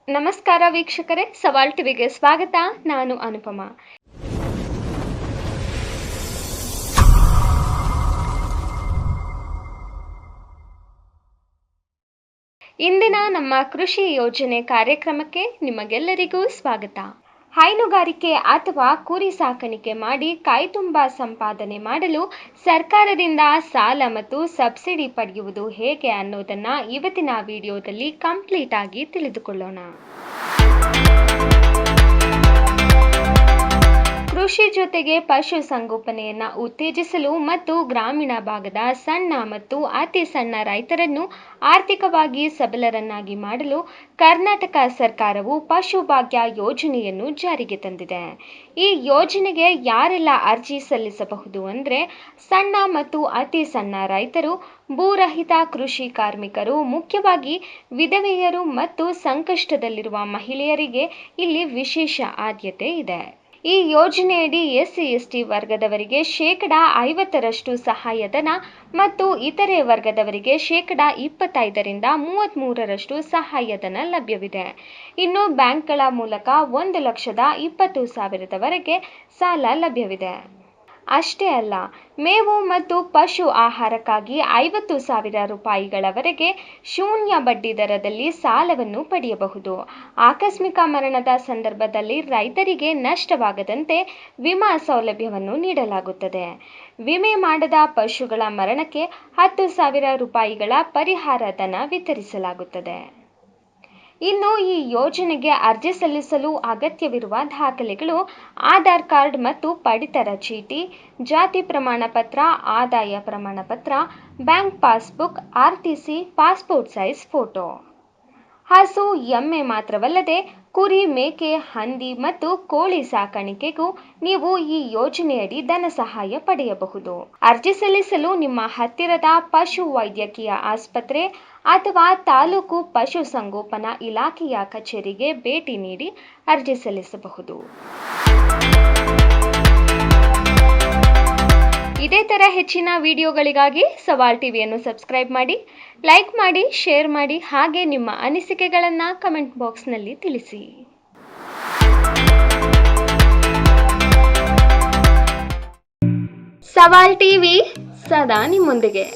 ನಮಸ್ಕಾರ ವೀಕ್ಷಕರೇ, ಸವಾಲ್ ಟಿವಿಗೆ ಸ್ವಾಗತ. ನಾನು ಅನುಪಮ. ಇಂದಿನ ನಮ್ಮ ಕೃಷಿ ಯೋಜನೆ ಕಾರ್ಯಕ್ರಮಕ್ಕೆ ನಿಮಗೆಲ್ಲರಿಗೂ ಸ್ವಾಗತ. ಹೈನುಗಾರಿಕೆ ಅಥವಾ ಕುರಿ ಸಾಕಾಣಿಕೆ ಮಾಡಿ ಕೈತುಂಬಾ ಸಂಪಾದನೆ ಮಾಡಲು ಸರ್ಕಾರದಿಂದ ಸಾಲ ಮತ್ತು ಸಬ್ಸಿಡಿ ಪಡೆಯುವುದು ಹೇಗೆ ಅನ್ನೋದನ್ನ ಇವತ್ತಿನ ವಿಡಿಯೋದಲ್ಲಿ ಕಂಪ್ಲೀಟ್ ಆಗಿ ತಿಳಿದುಕೊಳ್ಳೋಣ. ಕೃಷಿ ಜೊತೆಗೆ ಪಶು ಸಂಗೋಪನೆಯನ್ನು ಉತ್ತೇಜಿಸಲು ಮತ್ತು ಗ್ರಾಮೀಣ ಭಾಗದ ಸಣ್ಣ ಮತ್ತು ಅತಿ ಸಣ್ಣ ರೈತರನ್ನು ಆರ್ಥಿಕವಾಗಿ ಸಬಲರನ್ನಾಗಿ ಮಾಡಲು ಕರ್ನಾಟಕ ಸರ್ಕಾರವು ಪಶುಭಾಗ್ಯ ಯೋಜನೆಯನ್ನು ಜಾರಿಗೆ ತಂದಿದೆ. ಈ ಯೋಜನೆಗೆ ಯಾರೆಲ್ಲ ಅರ್ಜಿ ಸಲ್ಲಿಸಬಹುದು ಅಂದರೆ ಸಣ್ಣ ಮತ್ತು ಅತಿ ಸಣ್ಣ ರೈತರು, ಭೂರಹಿತ ಕೃಷಿ ಕಾರ್ಮಿಕರು, ಮುಖ್ಯವಾಗಿ ವಿಧವೆಯರು ಮತ್ತು ಸಂಕಷ್ಟದಲ್ಲಿರುವ ಮಹಿಳೆಯರಿಗೆ ಇಲ್ಲಿ ವಿಶೇಷ ಆದ್ಯತೆ ಇದೆ. ಈ ಯೋಜನೆಯಡಿ ಎಸ್ಸಿ ಎಸ್ಟಿ ವರ್ಗದವರಿಗೆ 50% ಸಹಾಯಧನ ಮತ್ತು ಇತರೆ ವರ್ಗದವರಿಗೆ 25% 33% ಸಹಾಯಧನ ಲಭ್ಯವಿದೆ. ಇನ್ನು ಬ್ಯಾಂಕ್ಗಳ ಮೂಲಕ 1,20,000 ಸಾಲ ಲಭ್ಯವಿದೆ. ಅಷ್ಟೇ ಅಲ್ಲ, ಮೇವು ಮತ್ತು ಪಶು ಆಹಾರಕ್ಕಾಗಿ 50,000 ರೂಪಾಯಿಗಳವರೆಗೆ ಶೂನ್ಯ ಬಡ್ಡಿ ದರದಲ್ಲಿ ಸಾಲವನ್ನು ಪಡೆಯಬಹುದು. ಆಕಸ್ಮಿಕ ಮರಣದ ಸಂದರ್ಭದಲ್ಲಿ ರೈತರಿಗೆ ನಷ್ಟವಾಗದಂತೆ ವಿಮಾ ಸೌಲಭ್ಯವನ್ನು ನೀಡಲಾಗುತ್ತದೆ. ವಿಮೆ ಮಾಡದ ಪಶುಗಳ ಮರಣಕ್ಕೆ 10,000 ರೂಪಾಯಿಗಳ ಪರಿಹಾರ ಧನ ವಿತರಿಸಲಾಗುತ್ತದೆ. ಇನ್ನು ಈ ಯೋಜನೆಗೆ ಅರ್ಜಿ ಸಲ್ಲಿಸಲು ಅಗತ್ಯವಿರುವ ದಾಖಲೆಗಳು ಆಧಾರ್ ಕಾರ್ಡ್ ಮತ್ತು ಪಡಿತರ ಚೀಟಿ, ಜಾತಿ ಪ್ರಮಾಣ ಪತ್ರ, ಆದಾಯ ಪ್ರಮಾಣ ಪತ್ರ, bank passbook, RTC, passport size photo. ಹಸು, ಎಮ್ಮೆ ಮಾತ್ರವಲ್ಲದೆ ಕುರಿ, ಮೇಕೆ, ಹಂದಿ ಮತ್ತು ಕೋಳಿ ಸಾಕಾಣಿಕೆಗೂ ನೀವು ಈ ಯೋಜನೆಯಡಿ ಧನ ಸಹಾಯ ಪಡೆಯಬಹುದು. ಅರ್ಜಿ ಸಲ್ಲಿಸಲು ನಿಮ್ಮ ಹತ್ತಿರದ ಪಶು ವೈದ್ಯಕೀಯ ಆಸ್ಪತ್ರೆ ಅಥವಾ ತಾಲೂಕು ಪಶು ಸಂಗೋಪನಾ ಇಲಾಖೆಯ ಕಚೇರಿಗೆ ಭೇಟಿ ನೀಡಿ ಅರ್ಜಿ ಸಲ್ಲಿಸಬಹುದು. ಇದೇ ತರ ಹೆಚ್ಚಿನ ವಿಡಿಯೋಗಳಿಗಾಗಿ ಸವಾಲ್ ಟಿವಿಯನ್ನು ಸಬ್ಸ್ಕ್ರೈಬ್ ಮಾಡಿ, ಲೈಕ್ ಮಾಡಿ, ಶೇರ್ ಮಾಡಿ, ಹಾಗೆ ನಿಮ್ಮ ಅನಿಸಿಕೆಗಳನ್ನು ಕಮೆಂಟ್ ಬಾಕ್ಸ್ನಲ್ಲಿ ತಿಳಿಸಿ. ಸವಾಲ್ ಟಿವಿ ಸದಾ ನಿಮ್ಮೊಂದಿಗೆ.